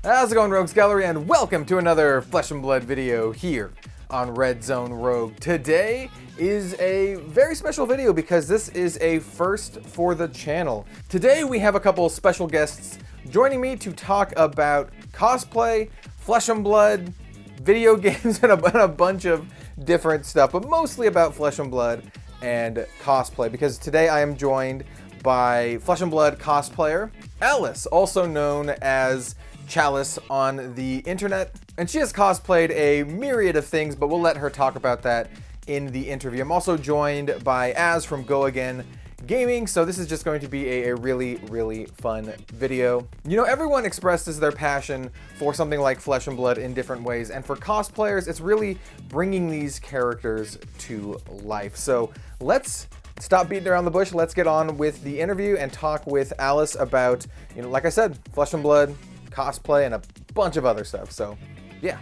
How's it going, Rogues Gallery, and welcome to another Flesh and Blood video here on Red Zone Rogue. Today is a very special video because this is a first for the channel. Today we have a couple special guests joining me to talk about cosplay, Flesh and Blood, video games, and a bunch of different stuff, but mostly about Flesh and Blood and cosplay, because today I am joined by Flesh and Blood cosplayer Alice, also known as Chalice on the internet, and she has cosplayed a myriad of things, but we'll let her talk about that in the interview. I'm also joined by Az from Go Again Gaming, so this is just going to be a really fun video. You know, everyone expresses their passion for something like Flesh and Blood in different ways, and for cosplayers, it's really bringing these characters to life. So let's stop beating around the bush, let's get on with the interview and talk with Alice about, you know, like I said, Flesh and Blood, cosplay, and a bunch of other stuff. So yeah,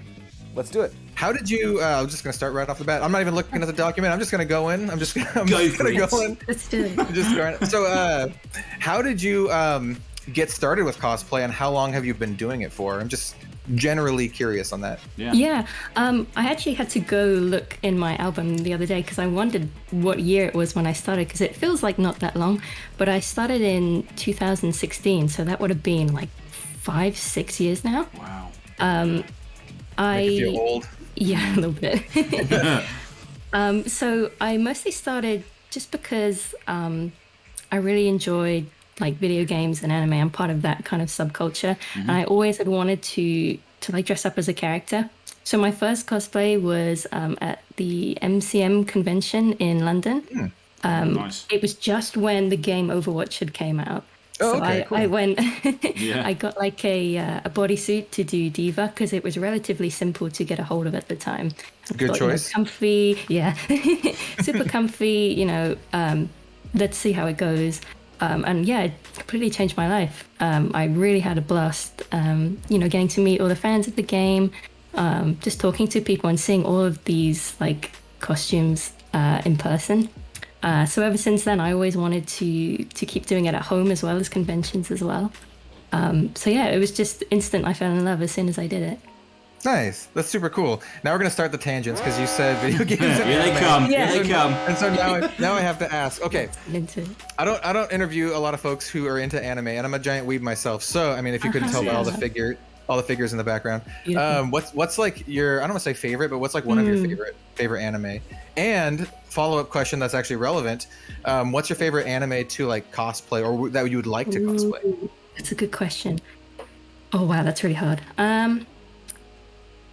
let's do it. How did you, I'm just going to start right off the bat. I'm not even looking at the document. I'm just going to go in. I'm just going to go in. Let's do it. So how did you get started with cosplay, and how long have you been doing it for? I'm just generally curious on that. Yeah. I actually had to go look in my album the other day because I wondered what year it was when I started, because it feels like not that long, but I started in 2016, so that would have been like 5-6 years now. Wow. Make you feel old? Yeah, a little bit. So I mostly started just because I really enjoyed like video games and anime. I'm part of that kind of subculture, and I always had wanted to like dress up as a character. So my first cosplay was at the MCM convention in London. Nice. It was just when the game Overwatch had came out. Oh, so okay, cool. I went, Yeah. I got like a bodysuit to do Diva because it was relatively simple to get a hold of at the time. Good choice. You know, comfy, yeah, super comfy, you know, let's see how it goes. And yeah, it completely changed my life. I really had a blast, you know, getting to meet all the fans of the game, just talking to people and seeing all of these like costumes in person. So ever since then, I always wanted to keep doing it at home as well as conventions as well. So yeah, it was just instant. I fell in love as soon as I did it. Nice. That's super cool. Now we're gonna start the tangents because you said video games. And Here they anime. come. Yeah. Here they come. And so now I have to ask. Okay, Into it. I don't interview a lot of folks who are into anime, and I'm a giant weeb myself. So I mean, if you couldn't tell by all the figures in the background, what's like your, I don't want to say favorite, but what's like one of your favorite anime? And follow-up question that's actually relevant: what's your favorite anime to like cosplay, or that you would like to cosplay? Ooh, that's a good question. Oh wow, that's really hard.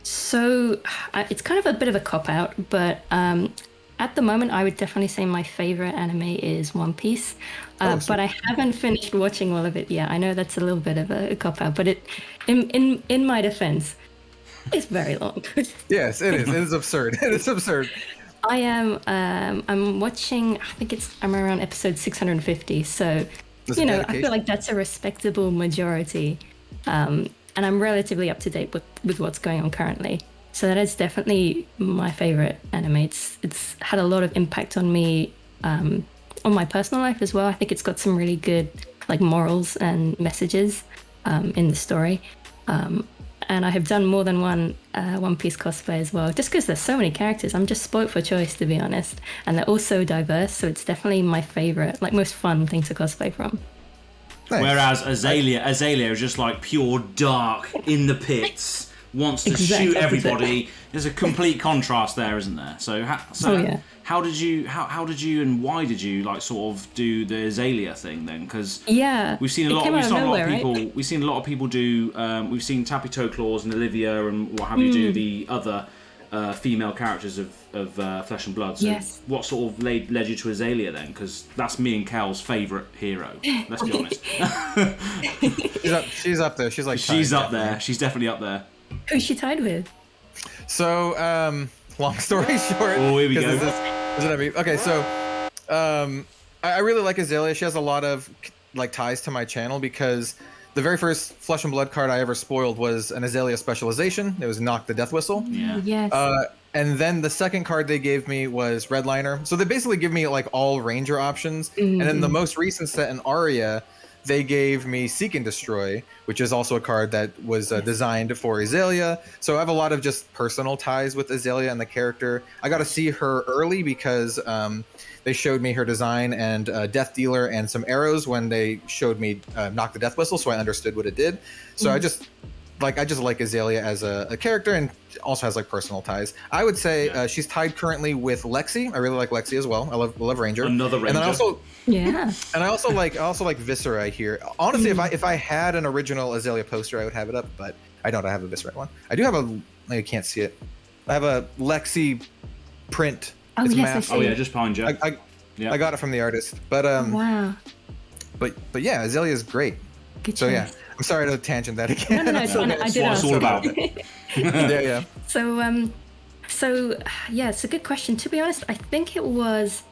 So it's kind of a bit of a cop-out, but at the moment I would definitely say my favorite anime is One Piece. But I haven't finished watching all of it yet. I know that's a little bit of a cop-out, but it, in my defense, it's very long. Yes, it is. It is absurd. It is absurd. I am. I'm watching. I'm around episode 650. So, That's you know, dedication. I feel like that's a respectable majority, and I'm relatively up to date with what's going on currently. So that is definitely my favorite anime. It's had a lot of impact on me, on my personal life as well. I think it's got some really good like morals and messages in the story. And I have done more than one One Piece cosplay as well, just because there's so many characters. I'm just spoilt for choice, to be honest. And they're all so diverse, so it's definitely my favorite, like most fun thing to cosplay from. Nice. Whereas Azalea is just like pure dark in the pits, wants to Exactly. shoot everybody. There's a complete contrast there, isn't there? So, yeah. how did you and why did you like sort of do the Azalea thing then? Because Yeah, we've seen a it lot. came We've out of seen a lot of nowhere, people. right? We've seen a lot of people do. We've seen Tappy Toe Claws and Olivia and what have you do the other female characters of Flesh and Blood. So Yes. what sort of led you to Azalea then? Because that's me and Cal's favourite hero. Let's be honest. She's up there. She's like She's tied, up there. She's definitely up there. Who's she tied with? So, long story short. Oh, here we 'cause go. this is what I mean. Okay, so, I really like Azalea. She has a lot of like ties to my channel because the very first Flesh and Blood card I ever spoiled was an Azalea specialization. It was Knock the Death Whistle. Yeah. Yes. And then the second card they gave me was Redliner. So they basically give me like all Ranger options. And then the most recent set in Aria, they gave me Seek and Destroy, which is also a card that was designed for Azalea. So I have a lot of just personal ties with Azalea and the character. I got to see her early because they showed me her design and Death Dealer and some arrows when they showed me Knock the Death Whistle, so I understood what it did. So I just like Azalea as a character, and also has like personal ties. I would say she's tied currently with Lexi. I really like Lexi as well. I love Ranger. Another Ranger. And then Yeah. and I also like Viscera here. Honestly, if I had an original Azalea poster, I would have it up, but I don't. I have a Viscera one. I do have I can't see it. I have a Lexi print. Oh, It's yes, I masked. see. Oh yeah, just behind you. I got it from the artist, but Wow. but yeah, Azalea is great. Good So choice. yeah, I'm sorry to tangent that again. No, I'm so I That's did what ask. it's all about. yeah. So yeah, it's a good question. To be honest, I think it was.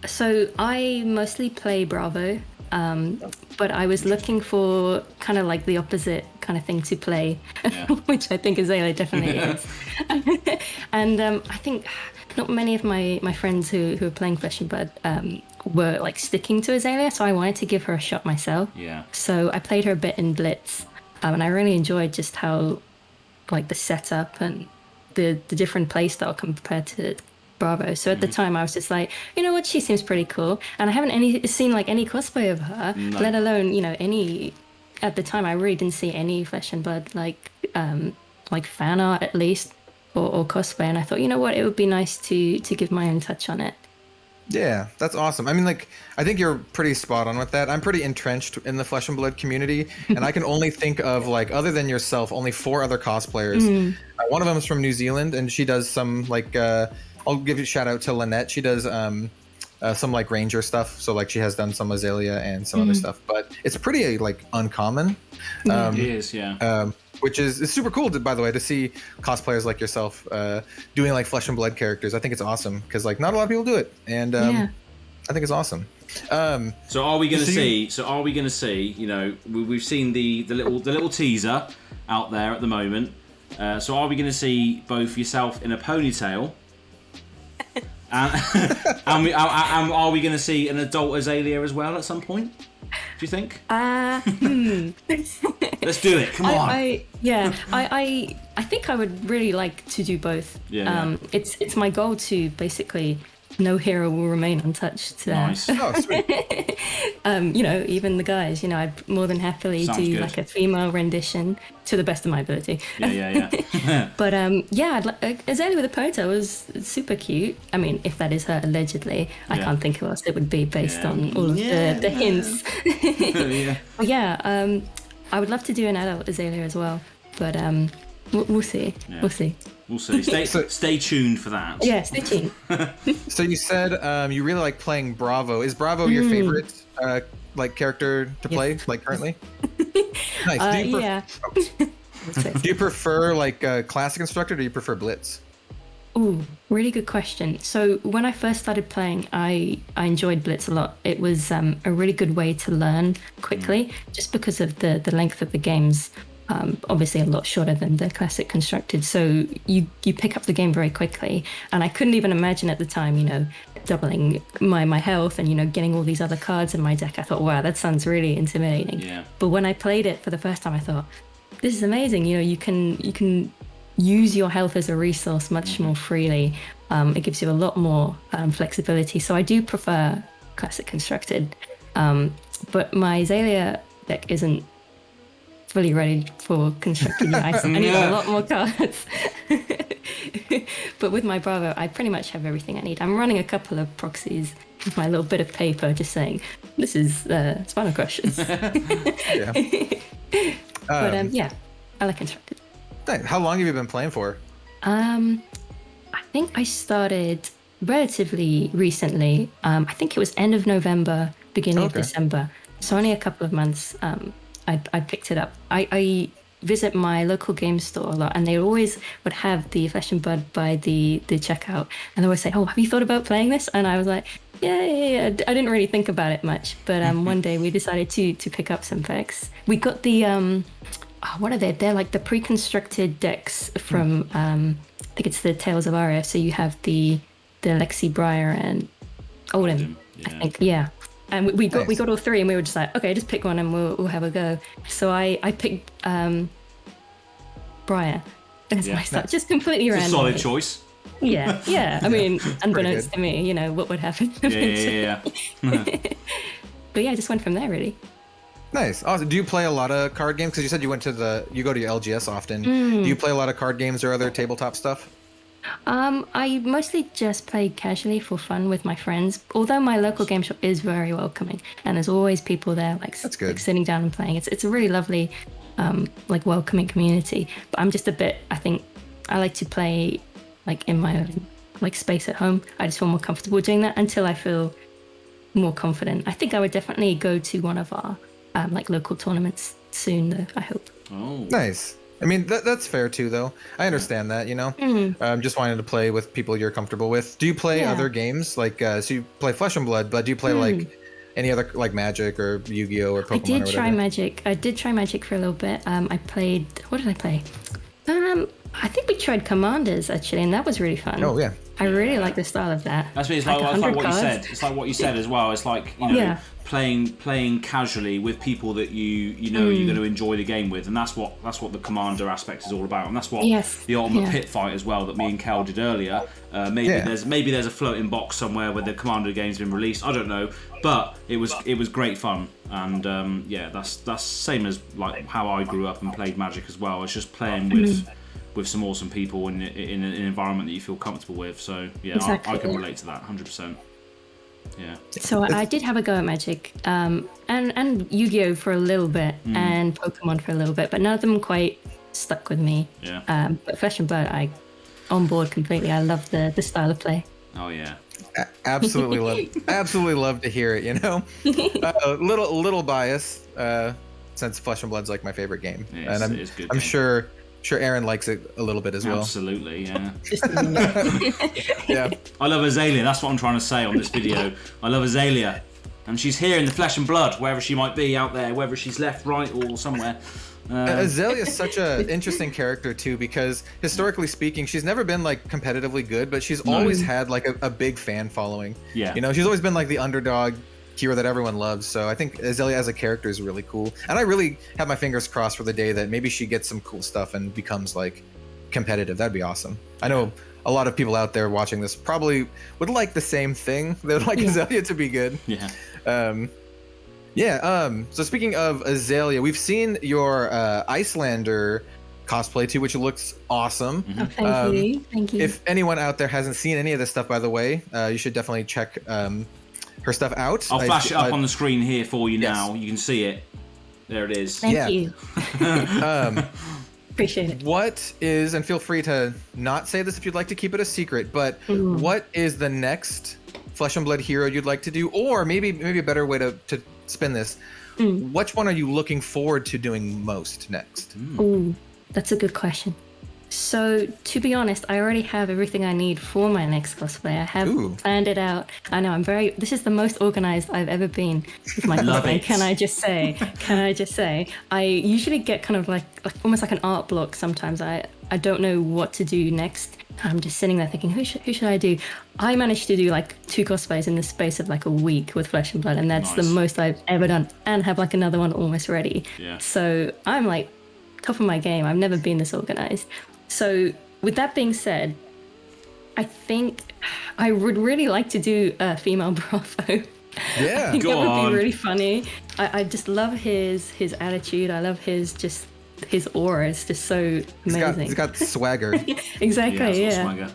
So I mostly play Bravo, but I was looking for kind of like the opposite kind of thing to play, which I think Azalea definitely is. And I think not many of my friends who are playing Flesh and Blood were like sticking to Azalea, so I wanted to give her a shot myself. Yeah. So I played her a bit in Blitz, and I really enjoyed just how like the setup and the different playstyle compared to Bravo. So at the time I was just like, you know what, she seems pretty cool, and I haven't seen like any cosplay of her, let alone any. At the time I really didn't see any Flesh and Blood like fan art at least or cosplay, and I thought, you know what, it would be nice to give my own touch on it. Yeah, that's awesome. I mean, like, I think you're pretty spot on with that. I'm pretty entrenched in the Flesh and Blood community, and I can only think of, like, other than yourself, only 4 other cosplayers. One of them is from New Zealand, and she does some, like, I'll give you a shout out to Lynette. She does some, like, Ranger stuff. So, like, she has done some Azalea and some other stuff. But it's pretty, like, uncommon. It is, yeah. Which is super cool, by the way, to see cosplayers like yourself doing like Flesh and Blood characters. I think it's awesome because like not a lot of people do it, and I think it's awesome. So are we going to see? So are we going to see? You know, we've seen the little teaser out there at the moment. So are we going to see both yourself in a ponytail? And are we going to see an adult Azalea as well at some point? Do you think? Let's do it. Come on. I think I would really like to do both. Yeah. It's my goal to basically no hero will remain untouched. Nice. Oh, sweet. Even the guys, I'd more than happily Sounds do good. like a female rendition to the best of my ability. Yeah. But Azalea with a ponytail was super cute. I mean, if that is her allegedly, I can't think who else it would be based on all of the hints. Yeah. I would love to do an adult Azalea as well, but we'll see. Yeah. We'll see. We'll see. Stay tuned for that. Yeah, stay tuned. So you said you really like playing Bravo. Is Bravo your favorite like character to play like currently? Nice. Do you prefer like classic instructor, or do you prefer Blitz? Ooh, really good question. So when I first started playing, I enjoyed Blitz a lot. It was a really good way to learn quickly, just because of the length of the games. Obviously a lot shorter than the classic constructed, so you pick up the game very quickly, and I couldn't even imagine at the time doubling my health and getting all these other cards in my deck. I thought, wow, that sounds really intimidating. But when I played it for the first time, I thought, this is amazing. You can use your health as a resource much more freely. It gives you a lot more flexibility, so I do prefer classic constructed, but my Azalea deck isn't fully ready for constructed yet. I need a lot more cards. But with my Bravo, I pretty much have everything I need. I'm running a couple of proxies with my little bit of paper just saying, this is Spinal Crushers. But I like constructed. How long have you been playing for? I think I started relatively recently. I think it was end of November, beginning of December. So only a couple of months. I picked it up. I visit my local game store a lot, and they always would have the Flesh and Blood by the checkout, and they always say, "Oh, have you thought about playing this?" And I was like, "Yeah." I didn't really think about it much, but one day we decided to pick up some decks. We got the what are they? They're like the pre-constructed decks from I think it's the Tales of Aria. So you have the Lexi Briar and Odin. I think, And we got all three, and we were just like, okay, just pick one, and we'll have a go. So I picked Briar as my start, just completely random. Solid choice. Yeah. I mean, unbeknownst to me, what would happen. Yeah. But yeah, I just went from there, really. Nice. Awesome. Do you play a lot of card games? Because you said you go to your LGS often. Do you play a lot of card games or other tabletop stuff? I mostly just play casually for fun with my friends, although my local game shop is very welcoming, and there's always people there like sitting down and playing. It's a really lovely like welcoming community. But I'm just a bit, I think I like to play like in my own like space at home. I just feel more comfortable doing that until I feel more confident. I think I would definitely go to one of our like local tournaments soon though, I hope. Oh, nice. I mean, that's fair too, though. I understand that, just wanting to play with people you're comfortable with. Do you play other games? Like, so you play Flesh and Blood, but do you play like any other, like Magic or Yu-Gi-Oh or Pokemon or whatever? I did try Magic for a little bit. I played, what did I play? I think we tried Commanders actually, and that was really fun. Oh yeah. I really like the style of that. That's it's like what you said. It's like what you said as well. It's like playing casually with people that you know you're going to enjoy the game with, and that's what the Commander aspect is all about, and that's what the Ultimate Pit fight as well that me and Kel did earlier. Maybe there's a floating box somewhere where the Commander game's been released. I don't know, but it was great fun, and that's same as like how I grew up and played Magic as well. It's just playing with some awesome people in an environment that you feel comfortable with. So I can relate to that 100%. Yeah. So I did have a go at Magic, and Yu-Gi-Oh for a little bit, and Pokemon for a little bit, but none of them quite stuck with me. Yeah. But Flesh and Blood, I on board completely. I love the style of play. Oh yeah. Absolutely love to hear it. Little bias, since Flesh and Blood's like my favorite game, and I'm sure Aaron likes it a little bit as well. Absolutely, yeah. Yeah. I love Azalea. That's what I'm trying to say on this video. I love Azalea, and she's here in the Flesh and Blood, wherever she might be out there, whether she's left, right, or somewhere. Azalea is such an interesting character too, because historically speaking, she's never been like competitively good, but she's always had like a big fan following. Yeah. She's always been like the underdog hero that everyone loves. So I think Azalea as a character is really cool, and I really have my fingers crossed for the day that maybe she gets some cool stuff and becomes like competitive. That'd be awesome. I know a lot of people out there watching this probably would like the same thing. They would like Azalea to be good. So speaking of Azalea, we've seen your Icelander cosplay too, which looks awesome. Oh, thank you. If anyone out there hasn't seen any of this stuff, by the way, you should definitely check her stuff out. I'll flash it up on the screen here for you now. You can see it. There it is. Thank you. Appreciate it. What is, and feel free to not say this if you'd like to keep it a secret, but what is the next Flesh and Blood hero you'd like to do? Or maybe a better way to spin this. Which one are you looking forward to doing most next? Ooh, that's a good question. So, to be honest, I already have everything I need for my next cosplay. I have planned it out. I know, this is the most organized I've ever been with my cosplay. Can I just say? I usually get kind of like almost like an art block sometimes. I don't know what to do next. I'm just sitting there thinking, who should I do? I managed to do like 2 cosplays in the space of like a week with Flesh and Blood, and that's the most I've ever done, and have like another one almost ready. Yeah. So I'm like top of my game. I've never been this organized. So with that being said, I think I would really like to do a female Bravo. Yeah, I think that would be really funny. I just love his attitude. I love his aura. It's just so amazing. He's got swagger. Exactly, yeah. Swagger.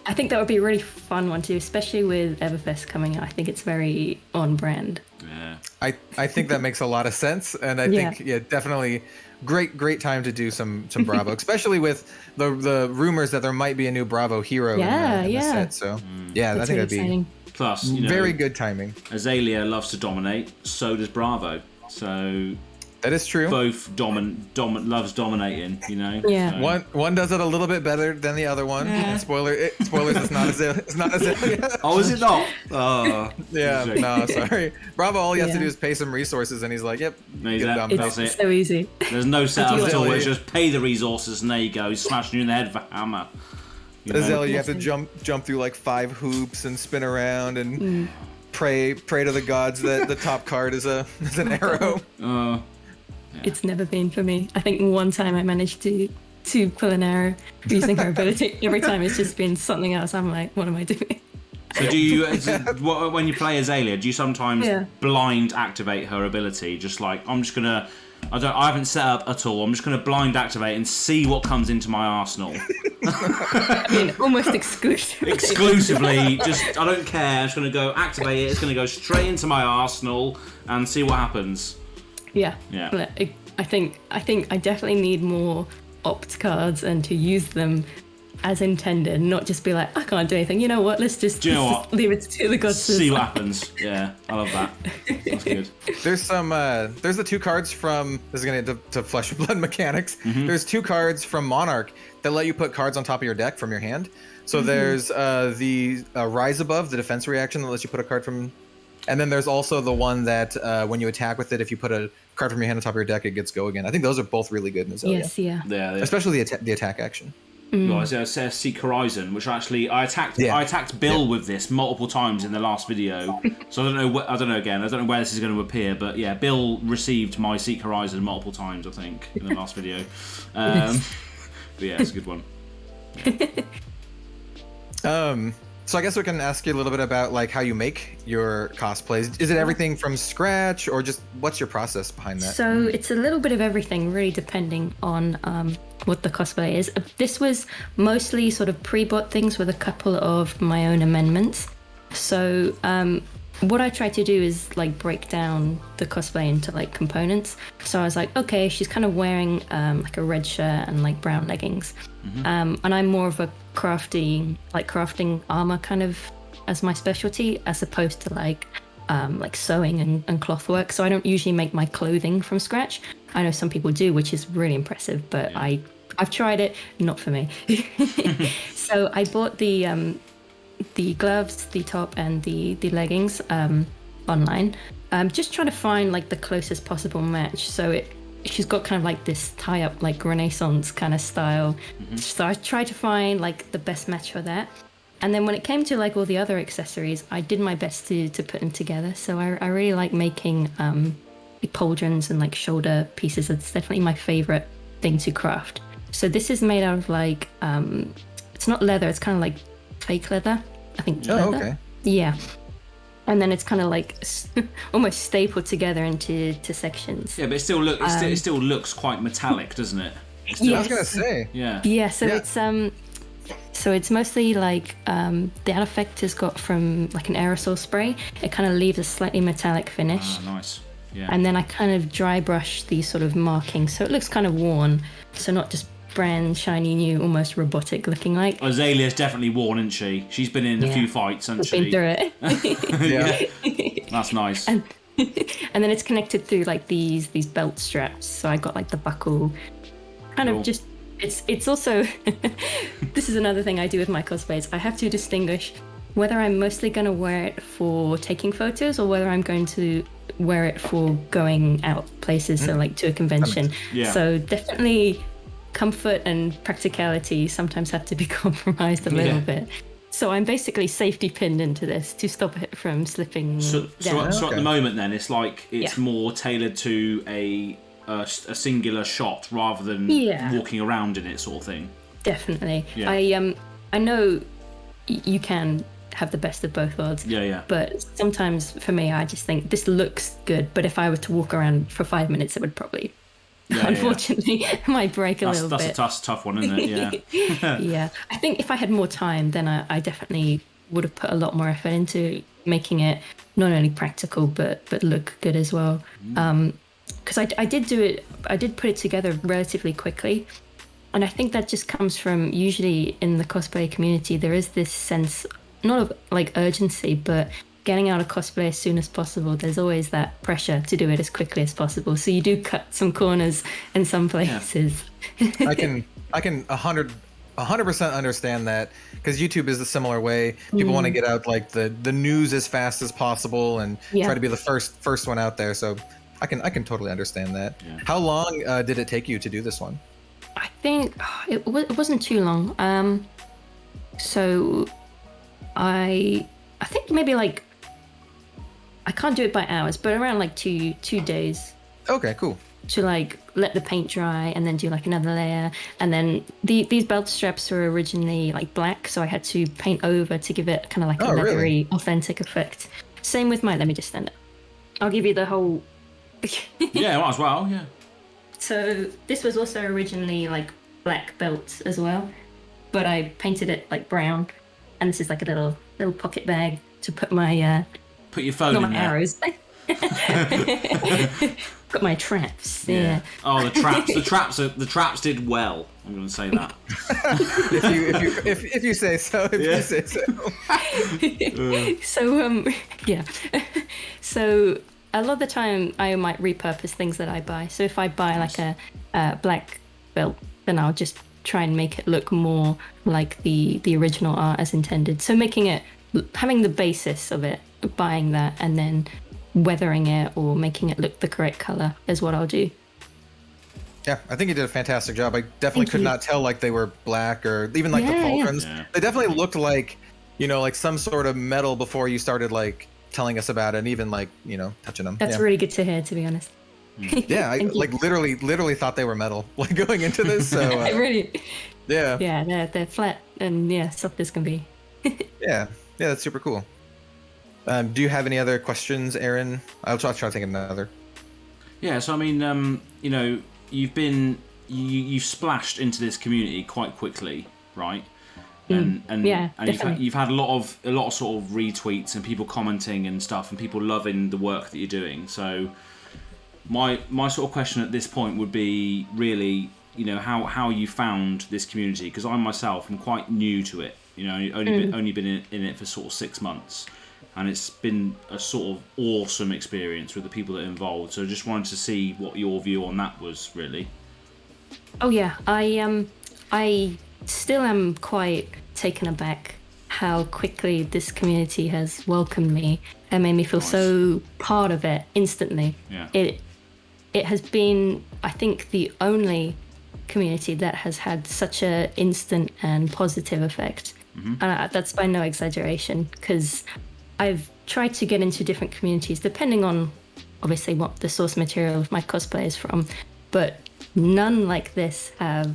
I think that would be a really fun one too, especially with Everfest coming out. I think it's very on brand. Yeah. I think that makes a lot of sense, and I think definitely great time to do some Bravo, especially with the rumors that there might be a new Bravo hero in the set. So I think that'd be plus very good timing. Azalea loves to dominate, so does Bravo. So that is true. Both loves dominating, Yeah. So. One does it a little bit better than the other one. And spoilers, it's not Azalea. Oh, is it not? Oh. Yeah, no, sorry. Bravo, all he has to do is pay some resources, and he's like, yep. It's so easy. There's no setup at all. It's just pay the resources, and there you go. He's smashing you in the head with a hammer. Azalea, you have to jump through like 5 hoops and spin around and pray to the gods that the top card is an arrow. Yeah. It's never been for me. I think one time I managed to pull an arrow using her ability. Every time it's just been something else. I'm like, what am I doing? So do you, when you play Azalea, do you sometimes blind activate her ability? Just like, I'm just gonna, I haven't set up at all. I'm just gonna blind activate and see what comes into my arsenal. I mean, almost exclusively. Exclusively, just I don't care. I'm just gonna go activate it. It's gonna go straight into my arsenal and see what happens. Yeah. Yeah. I think I definitely need more opt cards and to use them as intended, not just be like, I can't do anything. You know what? Let's just leave it to the gods. See what happens. Yeah, I love that. That's good. There's there's the 2 cards from, this is going to Flesh and Blood mechanics. Mm-hmm. There's 2 cards from Monarch that let you put cards on top of your deck from your hand. So there's the Rise Above, the defense reaction that lets you put a card from, and then there's also the one that when you attack with it, if you put a card from your hand on top of your deck, it gets go again. I think those are both really good in Azalea. Yes, yeah. Especially the attack action. Well, I said Seek Horizon, which actually I attacked Bill with this multiple times in the last video. So I don't know where this is going to appear, but yeah, Bill received my Seek Horizon multiple times, I think, in the last video. But yeah, it's a good one. Yeah. So I guess we can ask you a little bit about like how you make your cosplays. Is it everything from scratch, or just what's your process behind that? So it's a little bit of everything, really depending on what the cosplay is. This was mostly sort of pre-bought things with a couple of my own amendments. So what I try to do is like break down the cosplay into like components. So I was like, okay, she's kind of wearing like a red shirt and like brown leggings. Mm-hmm. And I'm more of a crafting armor kind of as my specialty, as opposed to like sewing and cloth work. So I don't usually make my clothing from scratch. I know some people do, which is really impressive, but yeah. I've tried it, not for me. So I bought the gloves, the top, and the leggings online. Just trying to find like the closest possible match. So she's got kind of like this tie-up, like Renaissance kind of style. Mm-hmm. So I tried to find like the best match for that. And then when it came to like all the other accessories, I did my best to put them together. So I really like making like pauldrons and like shoulder pieces. It's definitely my favorite thing to craft. So this is made out of like, it's not leather, it's kind of like fake leather. I think leather. Okay. Yeah. And then it's kind of like almost stapled together into sections. Yeah, but it still looks quite metallic, doesn't it? I was gonna say. Yeah. Yeah. So it's mostly like the effect is got from like an aerosol spray. It kind of leaves a slightly metallic finish. Ah, nice. Yeah. And then I kind of dry brush these sort of markings, so it looks kind of worn. So not just brand shiny new, almost robotic looking like. Azalea's definitely worn, isn't she? She's been in a few fights, hasn't she? Been through it. Yeah. That's nice. And then it's connected through like these belt straps. So I got like the buckle. Kind of just it's also this is another thing I do with my cosplays. I have to distinguish whether I'm mostly going to wear it for taking photos or whether I'm going to wear it for going out places, so like to a convention. Yeah. So definitely comfort and practicality sometimes have to be compromised a little bit. So I'm basically safety pinned into this to stop it from slipping down. So at the moment then, it's like it's more tailored to a singular shot rather than walking around in it, sort of thing. Definitely. Yeah. I know you can have the best of both worlds. Yeah. But sometimes for me, I just think this looks good, but if I were to walk around for 5 minutes, it would probably, unfortunately, might break a little bit. That's a tough one, isn't it? Yeah. Yeah. I think if I had more time, then I definitely would have put a lot more effort into making it not only practical, but look good as well. Because I did put it together relatively quickly. And I think that just comes from, usually in the cosplay community, there is this sense, not of like urgency, but getting out of cosplay as soon as possible. There's always that pressure to do it as quickly as possible. So you do cut some corners in some places. Yeah. I can 100% understand that, because YouTube is a similar way. People want to get out like the news as fast as possible and try to be the first one out there. So I can totally understand that. Yeah. How long did it take you to do this one? I think it wasn't too long. So I think maybe like I can't do it by hours, but around like two days. Okay, cool. To like let the paint dry and then do like another layer, and then these belt straps were originally like black, so I had to paint over to give it kind of like a leathery, really? Authentic effect. Same with mine. Let me just stand it. I'll give you the whole. Yeah, might as well. Yeah. So this was also originally like black belt as well, but I painted it like brown, and this is like a little pocket bag to put my put your phone in there. Arrows. Got my traps. Yeah. Oh, the traps did well. I'm going to say that. if you say so. You say so. So yeah. So a lot of the time I might repurpose things that I buy. So if I buy like a black belt, then I'll just try and make it look more like the original art as intended. So having the basis of it, buying that, and then weathering it or making it look the correct color is what I'll do. Yeah, I think you did a fantastic job. I definitely could not tell like they were black or even like the pauldrons. Yeah. They definitely looked like, like some sort of metal before you started like telling us about it and even like, touching them. That's really good to hear, to be honest. Yeah, I like literally thought they were metal like going into this. So really. Yeah. Yeah, they're flat and soft as can be. Yeah, that's super cool. Do you have any other questions, Aaron? I'll try to think of another. Yeah, so I mean, you've splashed into this community quite quickly, right? And you've had a lot of sort of retweets and people commenting and stuff, and people loving the work that you're doing. So my sort of question at this point would be really, how you found this community, because I myself am quite new to it. Only been in it for sort of 6 months. And it's been a sort of awesome experience with the people that are involved. So I just wanted to see what your view on that was, really. Oh yeah, I still am quite taken aback how quickly this community has welcomed me and made me feel so part of it instantly. Yeah. It has been, I think, the only community that has had such a instant and positive effect. Mm-hmm. And that's by no exaggeration, because I've tried to get into different communities depending on obviously what the source material of my cosplay is from, but none like this have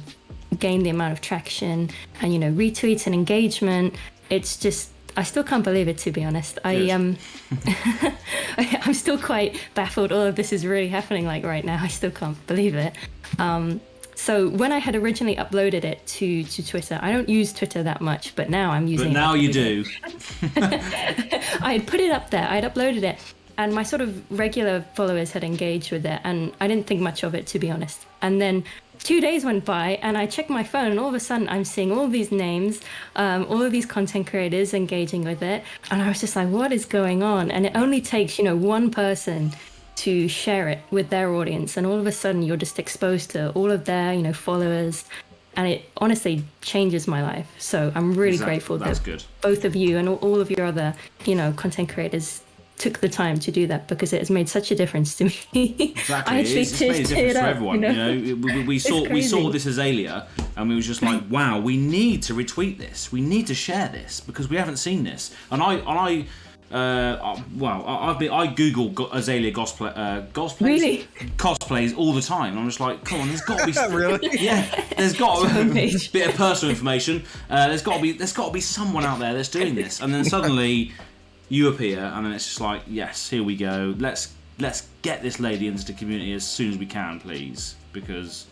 gained the amount of traction and retweets and engagement. It's just, I still can't believe it, to be honest. I'm still quite baffled. All of this is really happening like right now. I still can't believe it. So when I had originally uploaded it to Twitter, I don't use Twitter that much, but now I'm using it. But now you do. I had put it up there, I'd uploaded it, and my sort of regular followers had engaged with it, and I didn't think much of it, to be honest. And then 2 days went by, and I checked my phone, and all of a sudden I'm seeing all these names, all of these content creators engaging with it, and I was just like, what is going on? And it only takes, one person to share it with their audience, and all of a sudden you're just exposed to all of their followers, and it honestly changes my life. So I'm really grateful that both of you and all of your other content creators took the time to do that, because it has made such a difference to me. Exactly. I actually it's made a difference for everyone. We saw this azalea and we was just like, wow, we need to retweet this, we need to share this, because we haven't seen this. And I Google azalea cosplays all the time. I'm just like, come on, there's got to be really? Yeah, there's got to be a bit of personal information. There's got to be someone out there that's doing this, and then suddenly you appear, and then it's just like, yes, here we go. Let's get this lady into the community as soon as we can, please, because.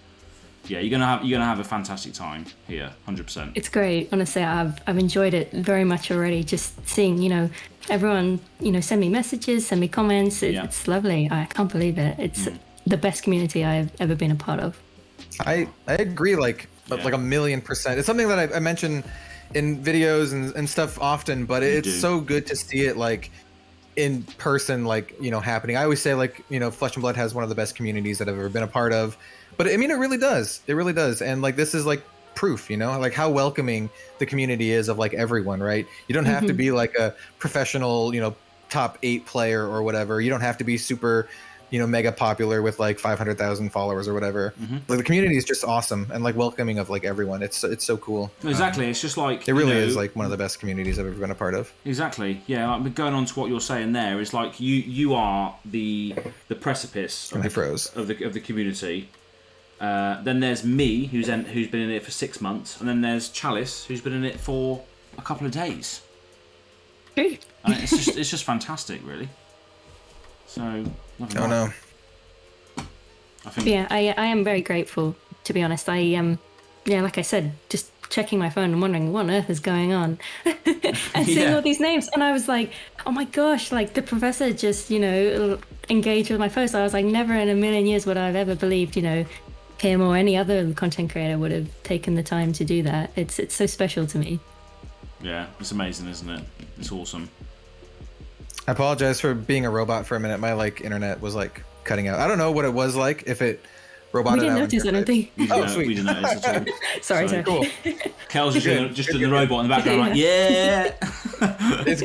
Yeah, you're gonna have a fantastic time here, 100%. It's great, honestly. I've enjoyed it very much already. Just seeing everyone send me messages, send me comments. It's lovely. I can't believe it. It's the best community I've ever been a part of. I agree, like a 1,000,000%. It's something that I mention in videos and stuff often, but it's so good to see it like in person, like happening. I always say like Flesh and Blood has one of the best communities that I've ever been a part of. But I mean, it really does. It really does. And like, this is like proof, like how welcoming the community is of like everyone, right? You don't have to be like a professional, top 8 player or whatever. You don't have to be super mega popular with like 500,000 followers or whatever. Like the community is just awesome and like welcoming of like everyone. It's so cool. Exactly. It's just like it really is like one of the best communities I've ever been a part of. Exactly. Yeah. Like, going on to what you're saying there is like you are the precipice of the community. Then there's me, who's been in it for 6 months, and then there's Chalice, who's been in it for a couple of days. And it's just fantastic, really. So, no. I think. Yeah, I am very grateful, to be honest. Like I said, just checking my phone and wondering what on earth is going on, and seeing all these names, and I was like, oh my gosh, like the professor just engaged with my post. I was like, never in a million years would I have ever believed him or any other content creator would have taken the time to do that. It's so special to me. Yeah, it's amazing, isn't it? It's awesome. I apologize for being a robot for a minute. My like internet was like cutting out. I don't know what it was like, if it roboted out. We didn't notice anything. Sweet. We didn't notice at all. Sorry. Cool. Kel's just doing the robot in the background, like, yeah. It's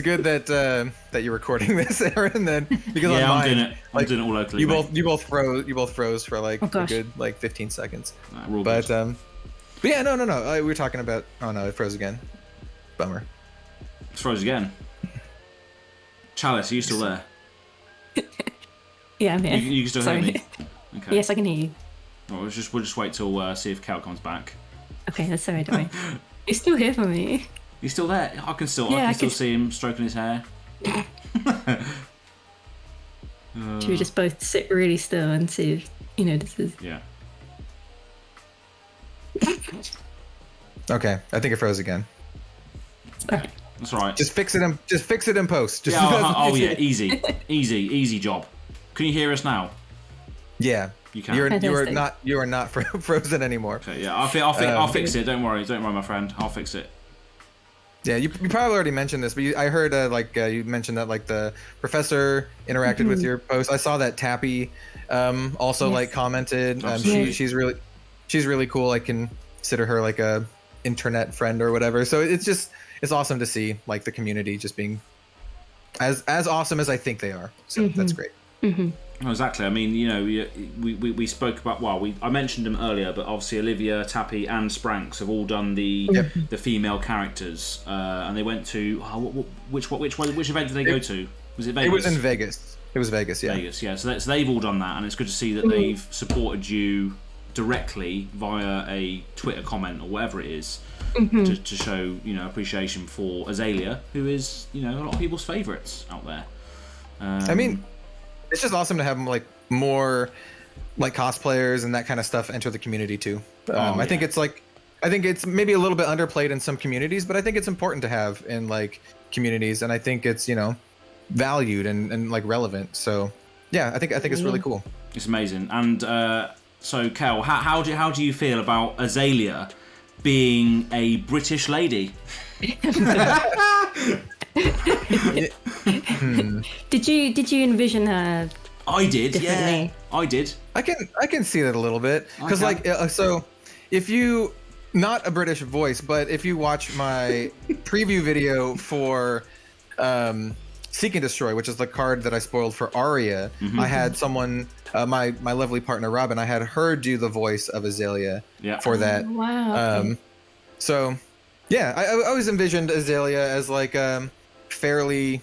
good that you're recording this, Aaron. Then because on mine, I'm doing it all locally. You both froze for like a good like 15 seconds. But yeah, no. We were talking about. Oh no, it froze again. Bummer. It froze again. Chalice, are you still there? Yeah, I'm here. You can still hear me? Okay. Yes, I can hear you. Well, we'll just wait till see if Cal comes back. Okay, that's alright, don't worry. He's still here for me. He's still there? I can still see him stroking his hair. Should we just both sit really still and see if, this is... Yeah. Okay, I think it froze again. Okay. That's all right. Just fix it in post. Yeah, easy job. Can you hear us now? Yeah. You can. You are not frozen anymore. Okay, yeah, I'll fix it. Don't worry, my friend. I'll fix it. Yeah, you probably already mentioned this, but I heard you mentioned that like the professor interacted with your post. I saw that Tappy also like commented. She's really cool. I consider her like a internet friend or whatever. So it's awesome to see like the community just being as awesome as I think they are. So that's great. Oh, exactly. I mean, we spoke about. I mentioned them earlier, but obviously Olivia, Tappy, and Spranks have all done the female characters, and they went to which event did they go to? Was it Vegas? It was in Vegas. It was Vegas. Yeah. Vegas. Yeah. So they've all done that, and it's good to see that they've supported you directly via a Twitter comment or whatever it is, to show appreciation for Azalea, who is a lot of people's favourites out there. I mean, it's just awesome to have like more like cosplayers and that kind of stuff enter the community too. I think it's maybe a little bit underplayed in some communities, but I think it's important to have in like communities, and I think it's valued and like relevant. So yeah, I think it's really cool. It's amazing. And so Kel, how do you feel about Azalea being a British lady? Did you envision her? I did. Yeah, I did. I can see that a little bit because so if you not a British voice, but if you watch my preview video for Seek and Destroy, which is the card that I spoiled for Aria, I had someone, my lovely partner Robin, I had her do the voice of Azalea for that. Wow. So yeah, I always envisioned Azalea as like fairly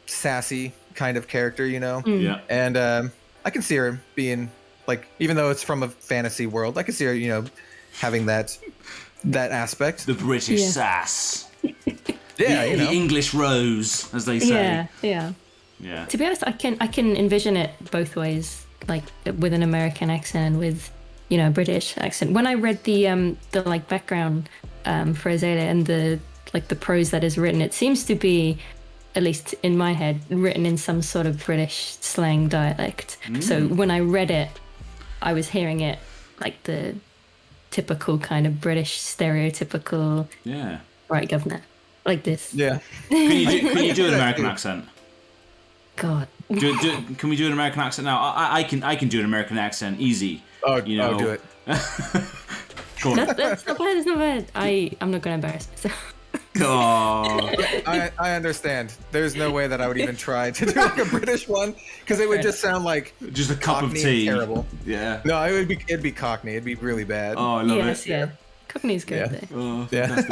sassy kind of character, Yeah. And I can see her being like, even though it's from a fantasy world, I can see her, having that aspect. The British sass. Yeah, the English rose, as they say. Yeah. To be honest, I can envision it both ways, like with an American accent and with a British accent. When I read the like background for Azalea and the prose that is written, it seems to be, at least in my head, written in some sort of British slang dialect. So when I read it, I was hearing it like the typical kind of British stereotypical right governor, like this. Yeah. Can you do an American accent? God. Can we do an American accent now? I can do an American accent easy. Oh, do it. Go on. That's not bad. It's not bad. I'm not going to embarrass myself. Oh. I understand. There's no way that I would even try to do like a British one because it would just sound like just a cup of Cockney tea. and terrible. Yeah. No, it'd be Cockney. It'd be really bad. Oh, I love Yes, it. yeah. Cockney's good. Oh, Yeah.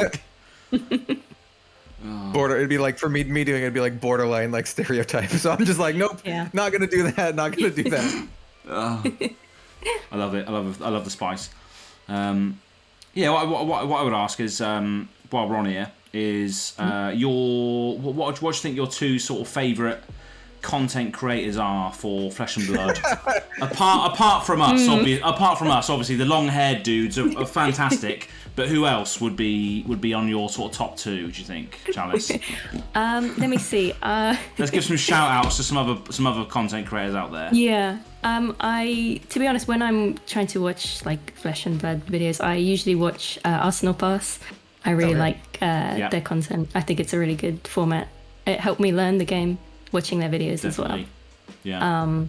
It'd be like for me doing it'd be like borderline like stereotype. So I'm just like, nope, not gonna do that. Not gonna do that. I love it. I love the spice. Yeah. What I would ask is, while we're on here, is what do you think your two sort of favourite content creators are for Flesh and Blood? apart from us, obviously the long-haired dudes are fantastic. But who else would be on your sort of top two? Do you think, Chalice? Let me see. Let's give some shout-outs to some other content creators out there. Yeah. To be honest, when I'm trying to watch like Flesh and Blood videos, I usually watch Arsenal Pass. I really like their content. I think it's a really good format. It helped me learn the game watching their videos as well. Yeah.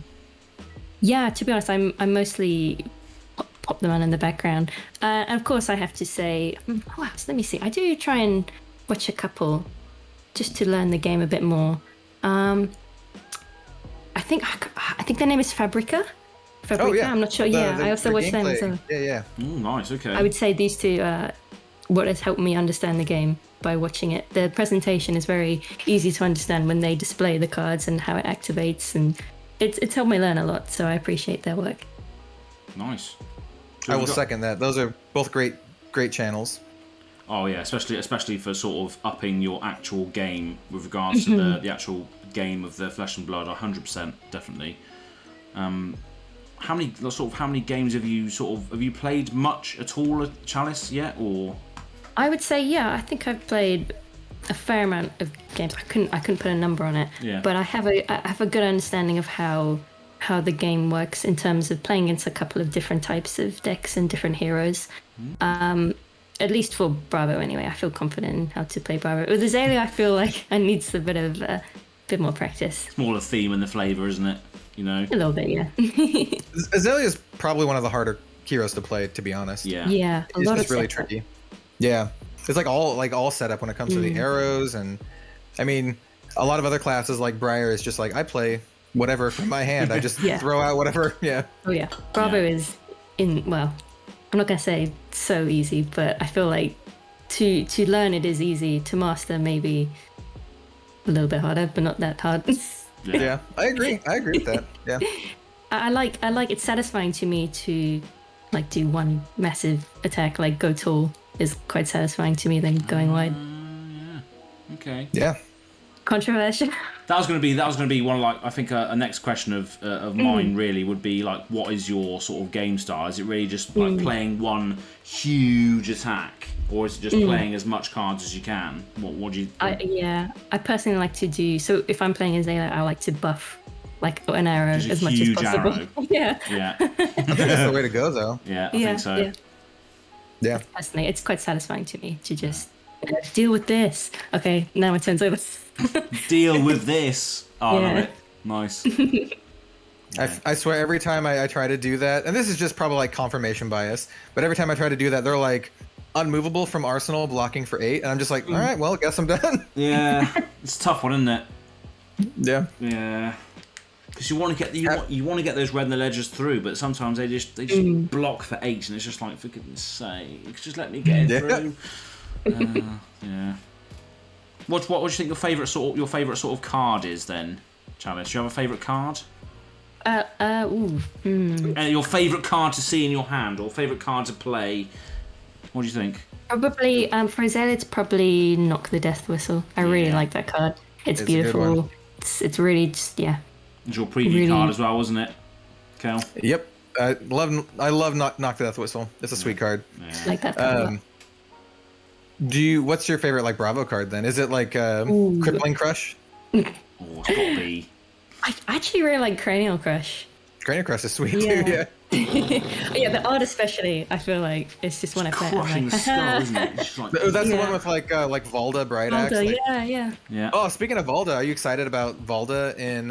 Yeah. To be honest, I'm mostly pop them on in the background. And of course, I have to say, let me see. I do try and watch a couple just to learn the game a bit more. I think their name is Fabrica. Oh, yeah. I'm not sure. I also watch them as well. Yeah. Nice. Okay. I would say these two are what has helped me understand the game by watching it. The presentation is very easy to understand when they display the cards and how it activates, and it's helped me learn a lot. So I appreciate their work. Nice. I will second that. Those are both great channels. Oh yeah, especially for sort of upping your actual game with regards to the actual game of the Flesh and Blood. 100%, definitely. How many games have you played much at all at Chalice yet, or? I would say I think I've played a fair amount of games. I couldn't put a number on it. Yeah. But I have a good understanding of how the game works in terms of playing against a couple of different types of decks and different heroes. At least for Bravo anyway, I feel confident in how to play Bravo. With Azalea, I feel like I need a bit more practice. It's more the theme and the flavour, isn't it? You know? A little bit, yeah. Azalea is probably one of the harder heroes to play, to be honest. Yeah. It's really tricky. Yeah. It's like all set up when it comes to the arrows, and I mean, a lot of other classes like Briar is just like, I play whatever from my hand. I just throw out whatever. Yeah. Oh yeah. Bravo is I'm not gonna say so easy, but I feel like to learn it is easy. To master maybe a little bit harder, but not that hard. Yeah, I agree with that. Yeah. I like it's satisfying to me to like do one massive attack, like go tall is quite satisfying to me than going wide. Yeah. Okay. Yeah. Controversial. That was going to be one of, like, I think a next question of mine really would be like, what is your sort of game style? Is it really just like playing one huge attack, or is it just playing as much cards as you can? What do you? I personally like to do. So if I'm playing Azalea, I like to buff like an arrow Just as much as possible. Arrow. Yeah. I think that's the way to go, though. Yeah, I think so. Yeah. Personally, it's quite satisfying to me to just deal with this. Okay, now my turn's over. Deal with this. Oh, I love it. Nice. I swear, every time I try to do that, and this is just probably like confirmation bias, but every time I try to do that, they're like unmovable from Arsenal, blocking for 8, and I'm just like, all right, well, guess I'm done. Yeah, it's a tough one, isn't it? Yeah. Yeah. Because you want to get you want to get those red and the ledgers through, but sometimes they just block for 8, and it's just like, for goodness sake, just let me get it through. Yeah. What do you think your favourite sort of card is then, Chalice? Do you have a favourite card? Your favourite card to see in your hand, or favourite card to play? What do you think? Probably for Azalea, it's probably Knock the Death Whistle. I really like that card. It's beautiful. It's really just It's your preview card as well, wasn't it, Kel? Yep. I love Knock the Death Whistle. It's a sweet card. Yeah. Like that card. What's your favorite like Bravo card then? Is it like Crippling Crush? Oh, it's got to be. I actually really like Cranial Crush. Cranial Crush is sweet too, yeah. Yeah, the art especially, I feel like it's just when I play it, I'm like, skull, isn't it? It's like, that's the one with like Valda, Bright Axe. Yeah. Oh, speaking of Valda, are you excited about Valda in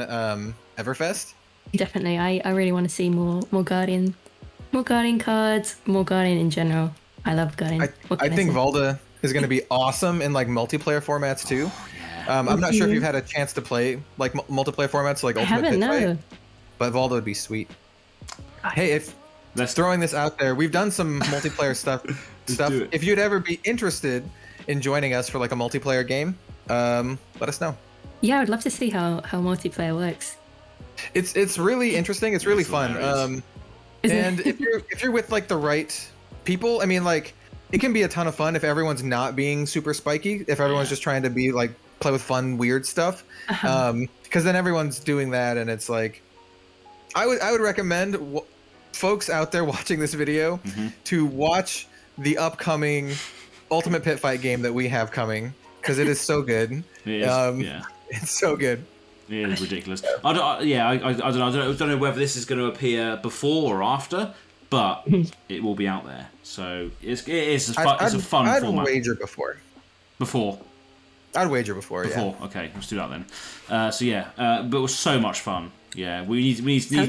Everfest? Definitely. I really want to see more Guardian cards, more Guardian in general. I love Guardian. I think Valda is going to be awesome in like multiplayer formats too. I'm not sure if you've had a chance to play like multiplayer formats like Ultimate Pit Fight, but Valdo would be sweet. Hey, if throwing this out there, we've done some multiplayer stuff. If you'd ever be interested in joining us for like a multiplayer game, let us know. Yeah, I'd love to see how multiplayer works. It's really interesting. It's really fun. And if you're with like the right people, I mean, like it can be a ton of fun if everyone's not being super spiky. If everyone's just trying to be like play with fun, weird stuff. Because then everyone's doing that, and it's like, I would recommend folks out there watching this video to watch the upcoming Ultimate Pit Fight game that we have coming, because it is so good. It is, it's so good. It is ridiculous. I don't know whether this is going to appear before or after, but it will be out there. So it's a fun format. I'd wager before. I'd wager before. Yeah. Okay, let's do that then. But it was so much fun. Yeah, we need to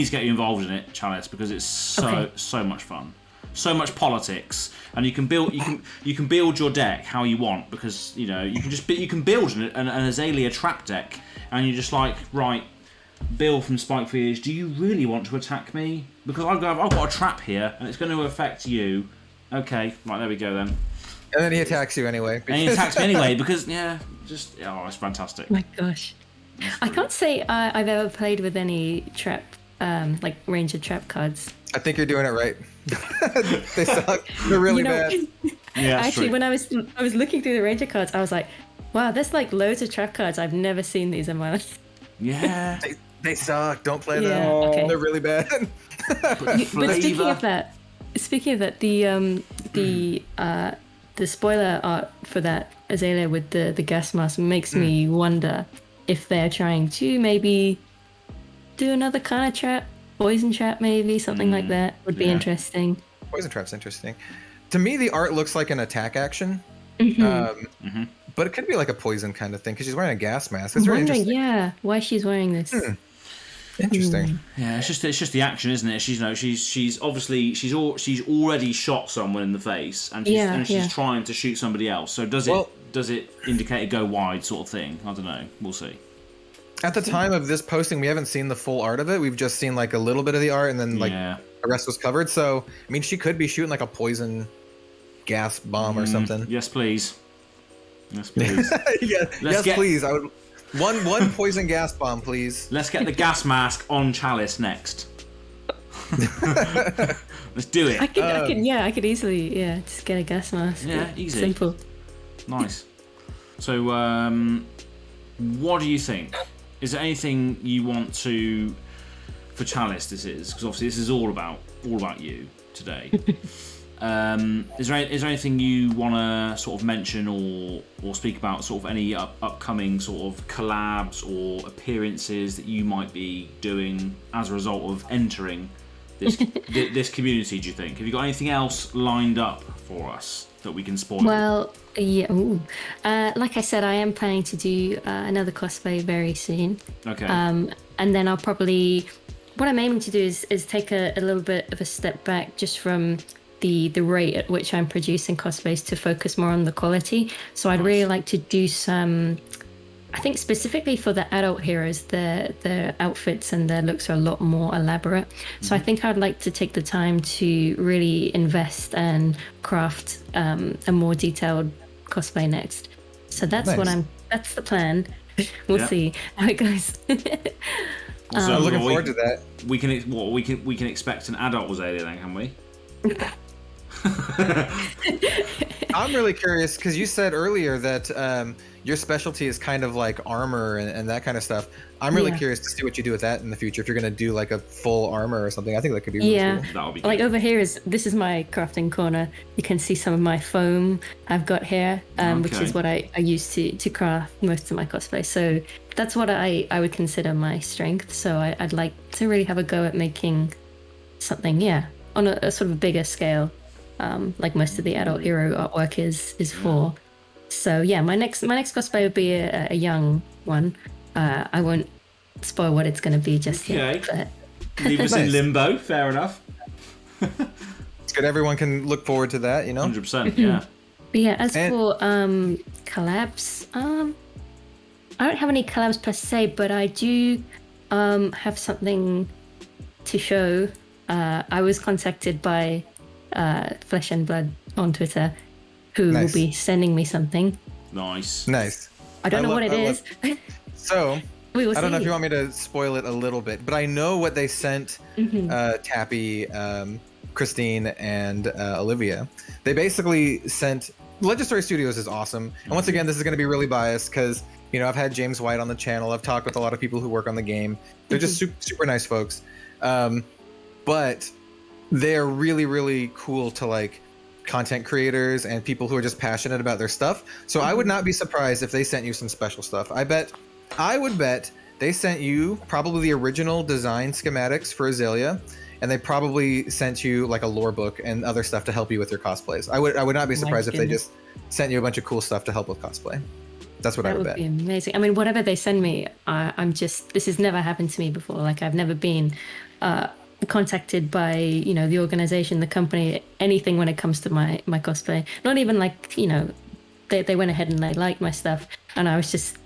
get you involved in it, Chalice, because it's so much fun. So much politics, and you can build your deck how you want, because you can build an Azalea trap deck, and you're just like, right, Bill from Spike Fears, do you really want to attack me? Because I've got a trap here, and it's going to affect you. Okay, right, there we go then. And then he attacks you anyway. And he attacks me anyway because it's fantastic. My gosh, I can't say I've ever played with any trap, like Ranger trap cards. I think you're doing it right. They suck. They're really bad. Yeah, actually, when I was looking through the Ranger cards, I was like, wow, there's like loads of trap cards. I've never seen these in my life. Yeah. They suck. Don't play them. Okay. They're really bad. But speaking of that, the spoiler art for that Azalea with the gas mask makes me wonder if they're trying to maybe do another kind of trap. Poison trap, maybe something like that would be interesting. Poison trap's interesting. To me, the art looks like an attack action, but it could be like a poison kind of thing because she's wearing a gas mask. It's very interesting. Yeah, why she's wearing this? Interesting. Yeah, it's just the action, isn't it? She's obviously she's already shot someone in the face, and she's trying to shoot somebody else. So does it indicate a go wide sort of thing? I don't know. We'll see. At the time of this posting, we haven't seen the full art of it. We've just seen like a little bit of the art, and then like the rest was covered. So I mean, she could be shooting like a poison gas bomb or something. Yes, please. Yes, please. Please. I would one poison gas bomb, please. Let's get the gas mask on Chalice next. Let's do it. I could easily just get a gas mask. Yeah, easy. Simple. Nice. So, what do you think? Is there anything you want to for Chalice? This is because obviously this is all about you today. Is there anything you want to sort of mention or speak about? Sort of any upcoming sort of collabs or appearances that you might be doing as a result of entering this this community? Do you think? Have you got anything else lined up for us that we can spoil? Well, yeah. Like I said, I am planning to do another cosplay very soon. Okay. And then I'll probably, what I'm aiming to do is take a little bit of a step back just from the rate at which I'm producing cosplays to focus more on the quality. So I'd really like to do some, I think specifically for the adult heroes, their outfits and their looks are a lot more elaborate. So I think I'd like to take the time to really invest and craft a more detailed cosplay next. So that's that's the plan. We'll see how it goes. So looking forward to that. We can expect an adult Azalea then, can we? I'm really curious because you said earlier that your specialty is kind of like armor and that kind of stuff. I'm really curious to see what you do with that in the future. If you're going to do like a full armor or something, I think that could be really cool. That'll be good. Like over here this is my crafting corner. You can see some of my foam I've got here, which is what I use to craft most of my cosplay. So that's what I would consider my strength. So I'd like to really have a go at making something, on a sort of bigger scale. Like most of the adult hero artwork is for. So my next cosplay would be a young one. I won't spoil what it's going to be just yet. But... Leave us in limbo. Fair enough. It's good. Everyone can look forward to that, 100%. Yeah. But yeah, as for collabs, I don't have any collabs per se, but I do have something to show. I was contacted by Flesh and Blood on Twitter, who will be sending me something. Nice. I don't know what it is. So, we will I don't know see. if you want me to spoil it a little bit, but I know what they sent Tappy, Christine, and Olivia. They basically sent... Legendary Studios is awesome. And once again, this is going to be really biased because, you know, I've had James White on the channel. I've talked with a lot of people who work on the game. They're just super, super nice folks. But they're really, really cool to, like, content creators and people who are just passionate about their stuff. So I would not be surprised if they sent you some special stuff. I would bet they sent you probably the original design schematics for Azalea, and they probably sent you like a lore book and other stuff to help you with your cosplays. I would not be surprised if they just sent you a bunch of cool stuff to help with cosplay. That's what I would bet. That would be amazing. I mean, whatever they send me, this has never happened to me before. Like, I've never been contacted by, you know, the organization, the company, anything when it comes to my cosplay. Not even like, you know, they went ahead and they liked my stuff, and I was just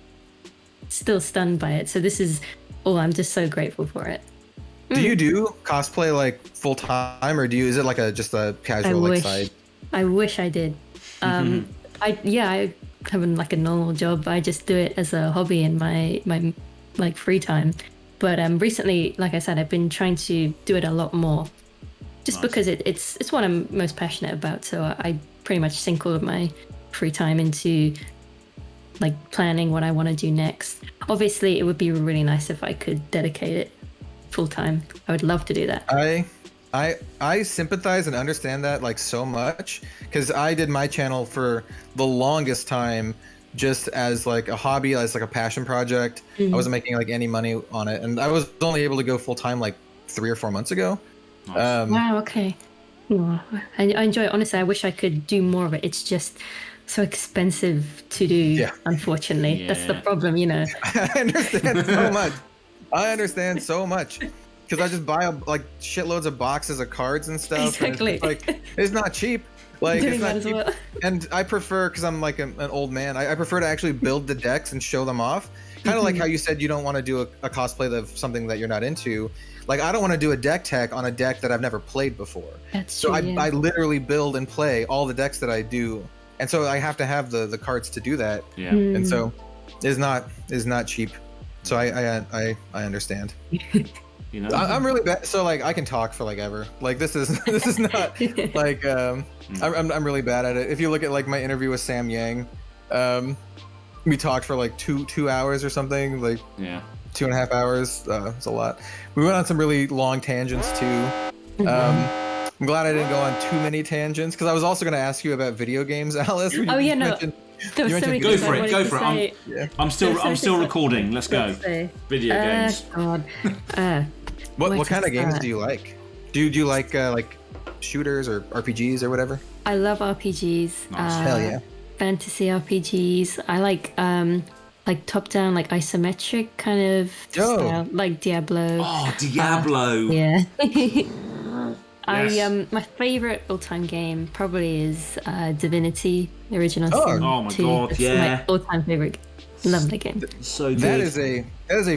still stunned by it. So this is, I'm just so grateful for it. Do you do cosplay like full time, or is it like just a casual side? I wish I did. I have like a normal job. I just do it as a hobby in my like free time. But recently, like I said, I've been trying to do it a lot more, just because it's what I'm most passionate about. So I pretty much sink all of my free time into like planning what I want to do next. Obviously, it would be really nice if I could dedicate it full time. I would love to do that. I sympathize and understand that like so much, because I did my channel for the longest time just as like a hobby, as like a passion project. I wasn't making like any money on it, and I was only able to go full time like 3 or 4 months ago. Wow, okay. Oh, I enjoy it. Honestly, I wish I could do more of it. It's just so expensive to do, unfortunately. That's the problem, you know. I understand so much. Because I just buy like shitloads of boxes of cards and stuff. Exactly. And it's not cheap. Like, it's not cheap. Well. And I prefer, because I'm like an old man, I prefer to actually build the decks and show them off. Kind of like how you said you don't want to do a cosplay of something that you're not into. Like, I don't want to do a deck tech on a deck that I've never played before. That's true. So I literally build and play all the decks that I do. And so I have to have the cards to do that. Yeah. And so it's not cheap. So I understand. You know? I'm really bad. So like I can talk for like ever. Like this is not like I'm really bad at it. If you look at like my interview with Sam Yang, we talked for like two hours or something. Like 2.5 hours. It's a lot. We went on some really long tangents too. I'm glad I didn't go on too many tangents, because I was also going to ask you about video games, Alice. No. Go for it. I'm still recording. Let's go. Video games. God. What kind of games do you like? Do you like shooters or RPGs or whatever? I love RPGs. Nice. Hell yeah. Fantasy RPGs. I like top-down, like isometric kind of style, like Diablo. Oh, Diablo. Yeah. Yes. My favorite all-time game probably is Divinity: Original Sin 2. Oh my god, it's yeah. my all-time favorite. Love that game. So good. That is a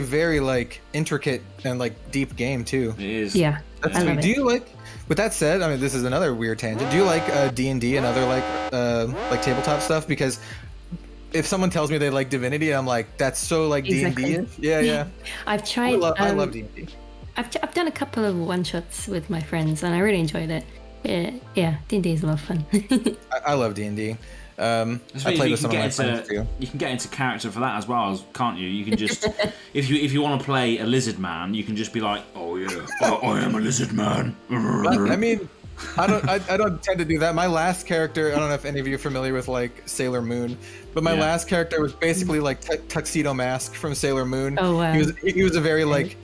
very like intricate and like deep game too. It is. Yeah. I love Do you like? With that said, I mean, this is another weird tangent. Do you like D&D and other like tabletop stuff? Because if someone tells me they like Divinity, I'm like, that's so like Exactly. D&D. Yeah. I've tried. I love D&D. I've done a couple of one-shots with my friends, and I really enjoyed it. Yeah, D&D is a lot of fun. I love D&D. I played with some of my friends too. You can get into character for that as well, can't you? You can just, if you want to play a lizard man, you can just be like, oh yeah, I am a lizard man. I mean, I don't tend to do that. My last character, I don't know if any of you are familiar with like Sailor Moon, but my last character was basically like Tuxedo Mask from Sailor Moon. Oh wow. He was a very like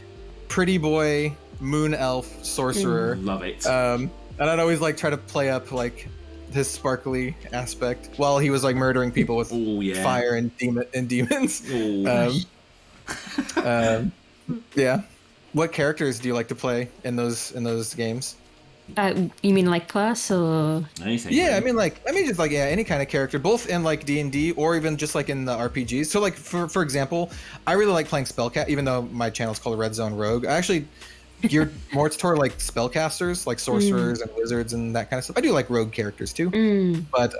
pretty boy moon elf sorcerer. Love it. And I'd always like try to play up like his sparkly aspect while he was like murdering people with fire and demons. Oh. Yeah. What characters do you like to play in those games? You mean like class or anything? Yeah, really? I mean just like any kind of character, both in like D&D or even just like in the RPGs. So like for example, I really like playing Spellcast, even though my channel's called Red Zone Rogue. I actually geared more toward like spellcasters, like sorcerers and wizards and that kind of stuff. I do like rogue characters too, but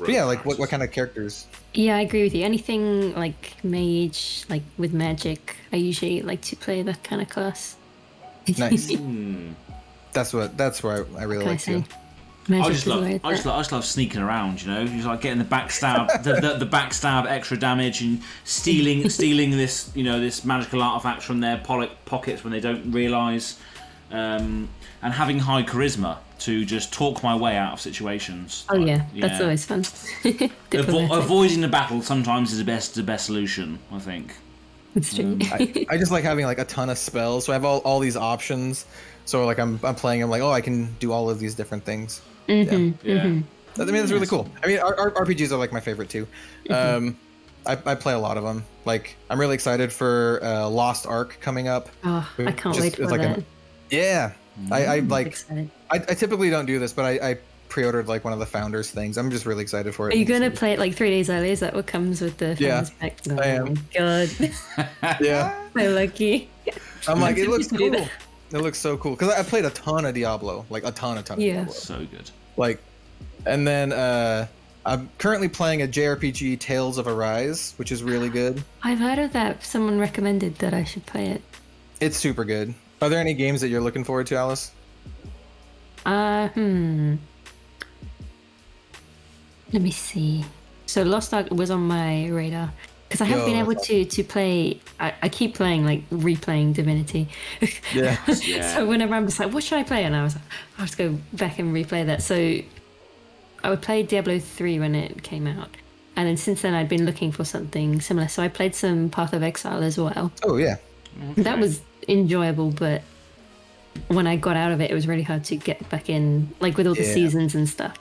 yeah, like what kind of characters? Yeah, I agree with you. Anything like mage, like with magic, I usually like to play that kind of class. Nice. That's where I really like to. I just love sneaking around, you know, just like getting the backstab, the backstab extra damage, and stealing this, you know, this magical artifact from their pockets when they don't realise, and having high charisma to just talk my way out of situations. Oh yeah, that's always fun. Avoiding the battle sometimes is the best solution, I think. It's true. I just like having like a ton of spells, so I have all these options. So like I'm playing, I'm like, oh, I can do all of these different things. I mean, that's really cool. I mean, our RPGs are like my favorite too. I play a lot of them. Like, I'm really excited for Lost Ark coming up. Oh, I can't wait for that. I like. I typically don't do this, but I pre-ordered like one of the Founders things. I'm just really excited for it. Are you gonna play it like 3 days early? Is that what comes with the Founders pack? I am. God. Yeah. So lucky. I'm like, it looks cool. It looks so cool because I played a ton of Diablo, like a ton of Diablo. So good. Like, and then I'm currently playing a JRPG, Tales of Arise, which is really good. I've heard of that. Someone recommended that I should play it. It's super good. Are there any games that you're looking forward to, Alice? Let me see. So Lost Ark was on my radar. Because I haven't been able to play, I keep playing, like, replaying Divinity. Yeah. So whenever I'm just like, what should I play? And I was like, I'll just go back and replay that. So I would play Diablo 3 when it came out. And then since then, I'd been looking for something similar. So I played some Path of Exile as well. Oh, yeah. Okay. That was enjoyable, but when I got out of it, it was really hard to get back in, like, with all the seasons and stuff.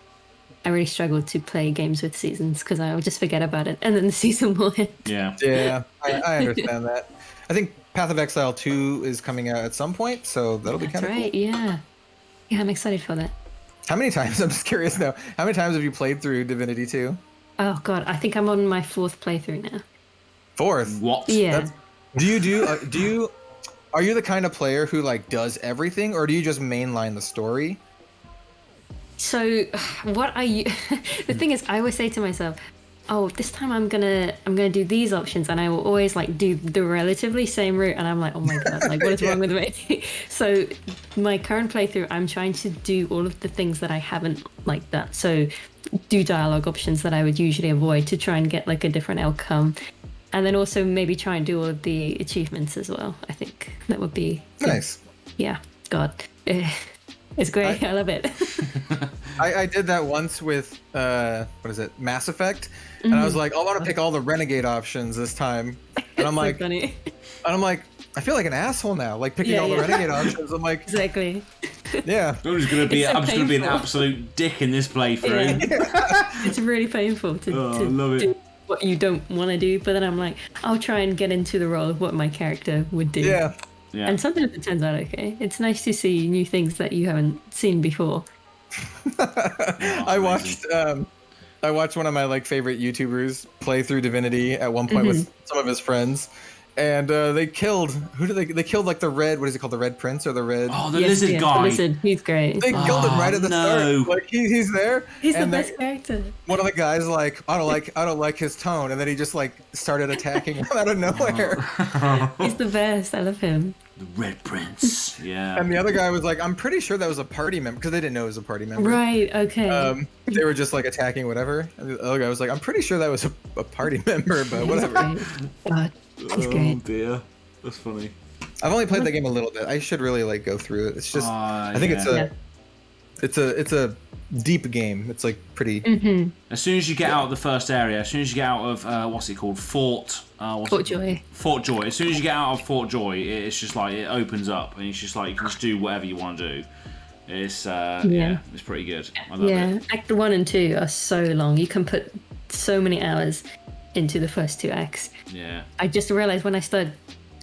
I really struggled to play games with seasons because I would just forget about it and then the season will end. Yeah, I understand that. I think Path of Exile 2 is coming out at some point, so that'll be kind of cool. Yeah, I'm excited for that. How many times, I'm just curious now, how many times have you played through Divinity 2? Oh god, I think I'm on my 4th playthrough now. 4th? What? Yeah. Are you the kind of player who like does everything, or do you just mainline the story? So what are you the thing is, I always say to myself, oh, this time I'm gonna do these options, and I will always like do the relatively same route, and I'm like, oh my god, like what is wrong with me? So my current playthrough, I'm trying to do all of the things that I haven't like that. So do dialogue options that I would usually avoid to try and get like a different outcome, and then also maybe try and do all of the achievements as well. I think that would be nice. Yeah, god. It's great. I love it. I did that once with Mass Effect, and I was like, I want to pick all the renegade options this time, and I'm like, funny. And I'm like, I feel like an asshole now, like picking all the renegade options. I'm like, exactly. Yeah. I'm just gonna be an absolute dick in this playthrough. Yeah. It's really painful to love it. do what you don't want to do, but then I'm like, I'll try and get into the role of what my character would do. Yeah. Yeah. And sometimes it turns out okay. It's nice to see new things that you haven't seen before. I watched one of my like favorite YouTubers play through Divinity at one point with some of his friends, and they killed they killed like the red, what is it called, the Red Prince or the red? Oh, the lizard guy. The lizard, he's great. They killed him right at the start. Like he's there. He's the best character. One of the guys like, I don't like his tone, and then he just like started attacking him out of nowhere. He's the best. I love him. The Red Prince. Yeah. And the other guy was like, I'm pretty sure that was a party member, because they didn't know it was a party member. Right. Okay. They were just like attacking whatever. And the other guy was like, I'm pretty sure that was a party member, but whatever. God, he's great. Oh dear, that's funny. I've only played that game a little bit. I should really like go through it. It's just, I think it's a deep game. It's like pretty. As soon as you get out of the first area, as soon as you get out of what's it called, Fort Joy. Fort Joy. As soon as you get out of Fort Joy, it's just like it opens up, and it's just like you can just do whatever you want to do. It's it's pretty good. I love it. Act 1 and 2 are so long. You can put so many hours into the first 2 acts. Yeah. I just realized when I started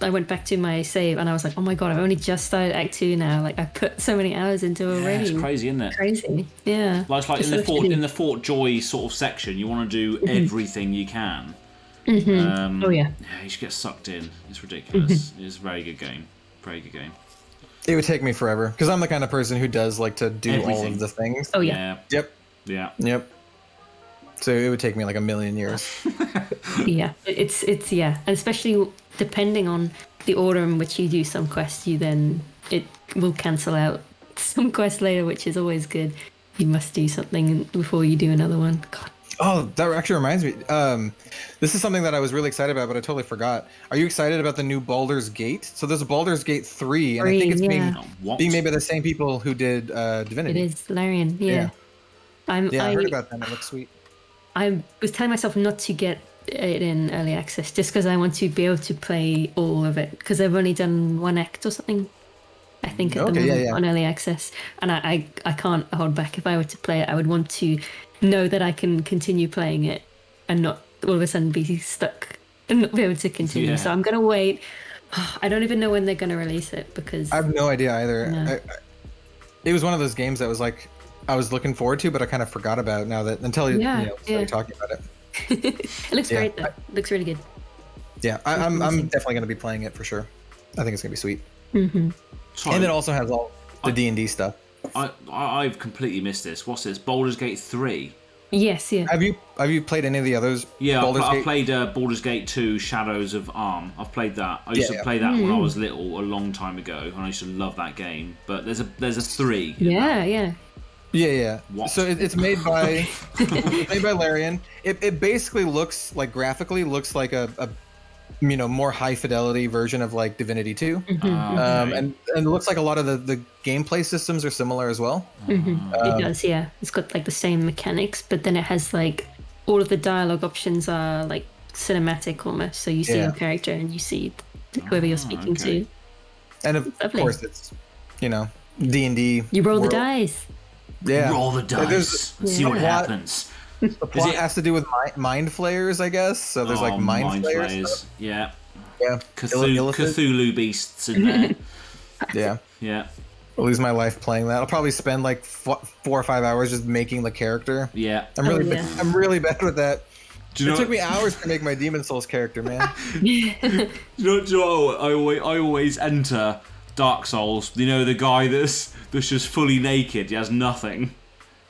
I went back to my save and I was like, oh my god, I've only just started Act 2 now. Like, I put so many hours into it already. It's crazy, isn't it? Crazy, yeah. Like in the Fort Joy sort of section, you want to do everything you can. Oh yeah. Yeah, you should get sucked in. It's ridiculous. It's a very good game. Very good game. It would take me forever because I'm the kind of person who does like to do all of the things. Oh yeah. Yep. Yep. So it would take me like a million years. Yeah, it's and especially depending on the order in which you do some quests, it will cancel out some quests later, which is always good. You must do something before you do another one. God. Oh, that actually reminds me. This is something that I was really excited about, but I totally forgot. Are you excited about the new Baldur's Gate? So there's a Baldur's Gate 3, and I think it's being made by the same people who did Divinity. It is Larian, yeah. I heard about that. It looks sweet. I was telling myself not to get it in early access just because I want to be able to play all of it, because they've only done one act or something, I think, at the moment on early access, and I can't hold back. If I were to play it, I would want to know that I can continue playing it and not all of a sudden be stuck and not be able to continue. So I'm going to wait. I don't even know when they're going to release it because... I have no idea either. No. It was one of those games that was like, I was looking forward to, but I kind of forgot about now that until you started talking about it. It looks great though. It looks really good. Yeah, I'm definitely going to be playing it for sure. I think it's going to be sweet. Mm-hmm. And it also has all the D&D stuff. I've completely missed this. What's this? Baldur's Gate 3? Yes, yeah. Have you played any of the others? Yeah, I played Baldur'sAte 2, Shadows of Arm. I've played that. I used to play that when I was little, a long time ago, and I used to love that game. But there's a 3. Yeah. What? So it's made by made by Larian. It basically looks like graphically like a more high fidelity version of like Divinity 2. And it looks like a lot of the gameplay systems are similar as well. It does, yeah. It's got like the same mechanics, but then it has like all of the dialogue options are like cinematic almost. So you see your character and you see whoever you're speaking to. And of course it's D&D. You roll the dice. Yeah. Roll the dice. See what happens. The plot has to do with mind flayers, I guess. So there's like mind flayers. Yeah. Cthulhu beasts in there. Yeah. I'll lose my life playing that. I'll probably spend like 4 or 5 hours just making the character. Yeah. I'm really bad with that. It took me hours to make my Demon Souls character, man. Do you know I always enter Dark Souls. The guy that's just fully naked. He has nothing.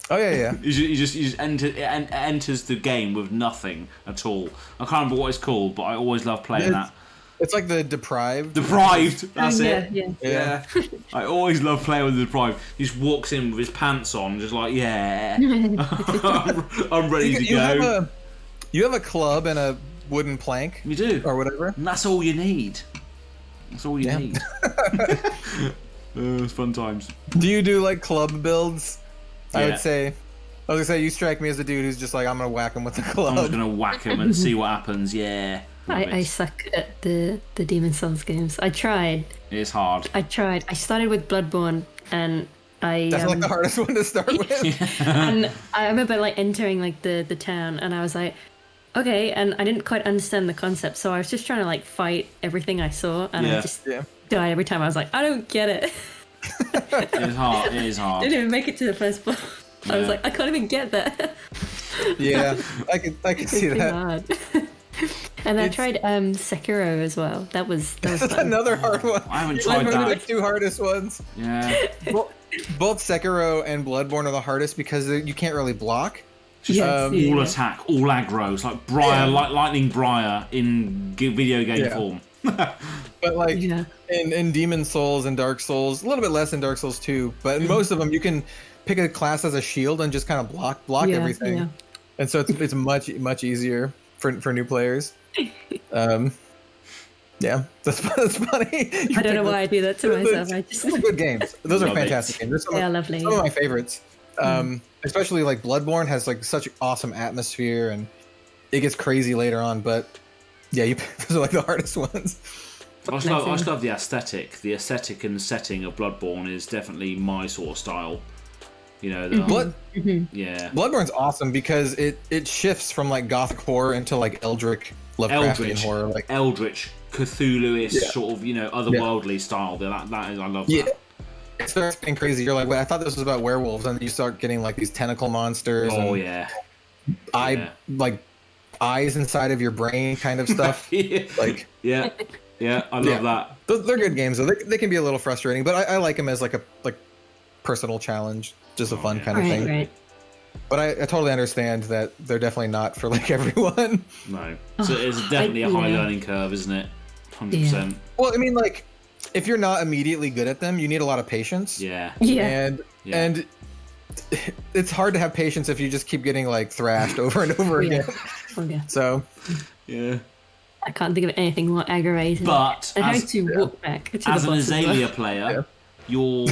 Oh yeah. He just enters the game with nothing at all. I can't remember what it's called, but I always love playing that. It's like the Deprived. That's it. Yeah. I always love playing with the Deprived. He just walks in with his pants on, just like I'm ready to go. You have a club and a wooden plank. You do, or whatever. And that's all you need. That's all you need. It's fun times. Do you do like club builds? Yeah. I was gonna say you strike me as the dude who's just like, I'm gonna whack him with the club. I'm just gonna whack him and see what happens. Yeah. I suck at the Demon Souls games. I tried. It's hard. I started with Bloodborne and that's like the hardest one to start with. And I remember like entering like the town and I was like, okay, and I didn't quite understand the concept, so I was just trying to like fight everything I saw, and I just died every time. I was like, I don't get it. It is hard. Didn't even make it to the first boss. I was like, I can't even get that. Yeah, I can see that. Hard. And I tried Sekiro as well. That was That's fun. another hard one. I haven't tried that. The 2 hardest ones. Yeah. Both Sekiro and Bloodborne are the hardest because you can't really block. All attack, all aggro. It's like lightning Briar in video game form. But like in Demon Souls and Dark Souls, a little bit less in Dark Souls 2, but in most of them you can pick a class as a shield and just kind of block everything. Yeah. And so it's much easier for new players. Yeah, that's funny. I don't know why I do that to myself. Those are good games. Those are fantastic games. Lovely. Some of my favorites. Especially like Bloodborne has like such an awesome atmosphere and it gets crazy later on. But yeah, those are like the hardest ones. I just love the aesthetic. The aesthetic and setting of Bloodborne is definitely my sort of style. Bloodborne's awesome because it shifts from like gothic horror into like Eldritch Lovecraftian horror. Like Eldritch Cthulhu-ish sort of, otherworldly style. That is, I love that. It starts getting crazy. You're like, wait, I thought this was about werewolves, and then you start getting like these tentacle monsters. Oh like eyes inside of your brain kind of stuff. Like I love that. They're good games though. They can be a little frustrating, but I like them as like a personal challenge, just a fun kind of thing. Right. But I totally understand that they're definitely not for like everyone. No, so it's definitely a high learning curve, isn't it? 100%. Well, I mean, like, if you're not immediately good at them, you need a lot of patience. And it's hard to have patience if you just keep getting like thrashed over and over again. So I can't think of anything more aggravating. But than having to walk back to as the an Azalea player, you're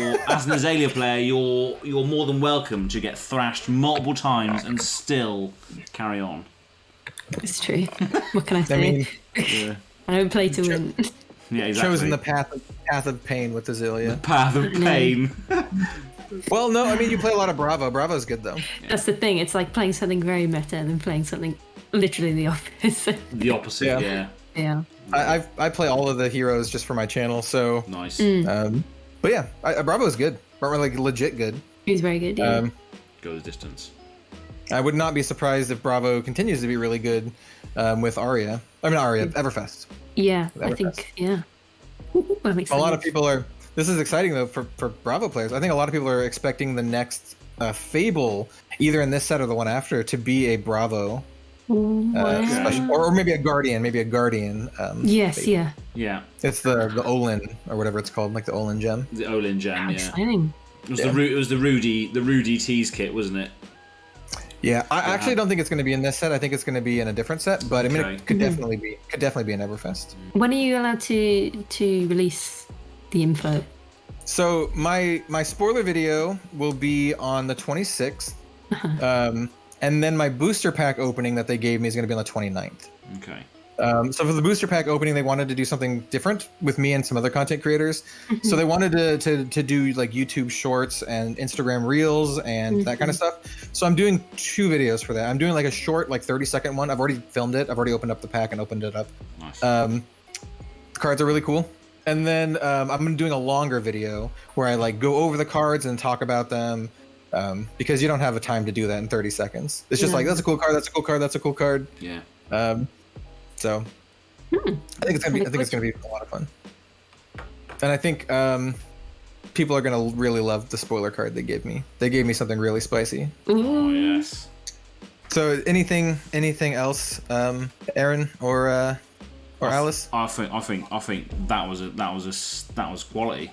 more than welcome to get thrashed multiple times and still carry on. It's true. What can I say? I mean, I don't play to win. Yeah, exactly. Chosen the path of pain with Azalea. The path of pain. Well, no, I mean, you play a lot of Bravo. Bravo's good though. That's the thing. It's like playing something very meta and then playing something literally the opposite. The opposite, yeah. I play all of the heroes just for my channel, so nice. But yeah, Bravo's good. Bravo, like legit good. He's very good. Yeah. Goes distance. I would not be surprised if Bravo continues to be really good with Aria. I mean, Aria, Everfest. Yeah, I think, a lot of people are. This is exciting though for Bravo players. I think a lot of people are expecting the next Fable, either in this set or the one after, to be a Bravo, special, or maybe a Guardian, yes, Fable. yeah. It's the Olin or whatever it's called, like the Olin gem. The Olin gem, exciting. It was the Rudy tease kit, wasn't it? Yeah, I actually don't think it's going to be in this set. I think it's going to be in a different set, but I mean, it could definitely be in Everfest. When are you allowed to release the info? So my spoiler video will be on the 26th, and then my booster pack opening that they gave me is going to be on the 29th. Okay. So for the booster pack opening, they wanted to do something different with me and some other content creators. So they wanted to do like YouTube shorts and Instagram reels and that kind of stuff. So I'm doing 2 videos for that. I'm doing like a short, like 30-second one. I've already filmed it. I've already opened up the pack and opened it up. Nice. The cards are really cool. And then I'm doing a longer video where I like go over the cards and talk about them. Because you don't have the time to do that in 30 seconds. It's just like, that's a cool card, that's a cool card, that's a cool card. Yeah. So I think it's gonna be a lot of fun. And I think people are gonna really love the spoiler card they gave me. They gave me something really spicy. Oh yes. So anything else, Aaron or Alice? I think that was quality.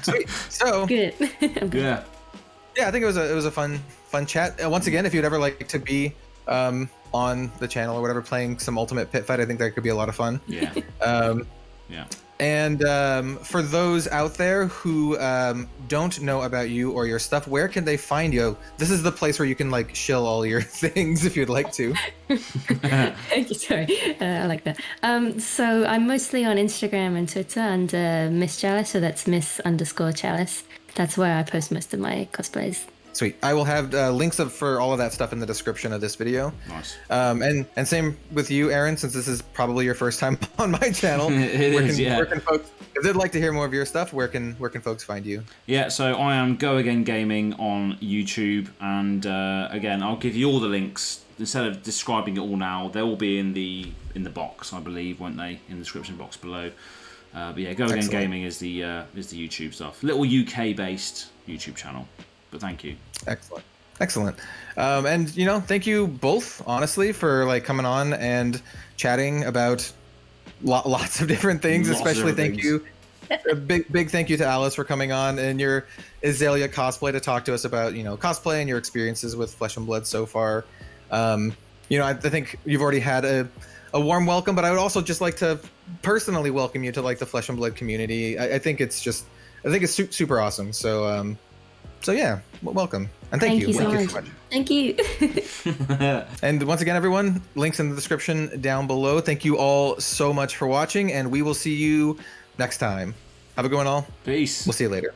Sweet. So good. Yeah, I think it was a fun chat. Once again, if you'd ever like to be on the channel or whatever, playing some Ultimate Pit Fight, I think that could be a lot of fun. Yeah. Yeah. And for those out there who don't know about you or your stuff, where can they find you? This is the place where you can like shill all your things if you'd like to. Sorry, I like that. So I'm mostly on Instagram and Twitter under Miss Chalice, so that's Miss_Chalice. That's where I post most of my cosplays. Sweet. I will have links for all of that stuff in the description of this video. Nice. And same with you, Aaron, since this is probably your first time on my channel. Where can folks, if they'd like to hear more of your stuff, where can folks find you? Yeah, so I am Go Again Gaming on YouTube, and again, I'll give you all the links instead of describing it all now. They will be in the box, I believe, won't they? In the description box below. But yeah, Go Again Gaming is the YouTube stuff. Little UK based YouTube channel. But thank you. Excellent. And thank you both, honestly, for like coming on and chatting about lots of different things. Especially thank you. A big thank you to Alice for coming on and your Azalea cosplay to talk to us about cosplay and your experiences with Flesh and Blood so far. I think you've already had a warm welcome, but I would also just like to personally welcome you to like the Flesh and Blood community. I think it's super awesome. So yeah, welcome. And thank you. So much. Thank you. And once again, everyone, links in the description down below. Thank you all so much for watching, and we will see you next time. Have a good one all. Peace. We'll see you later.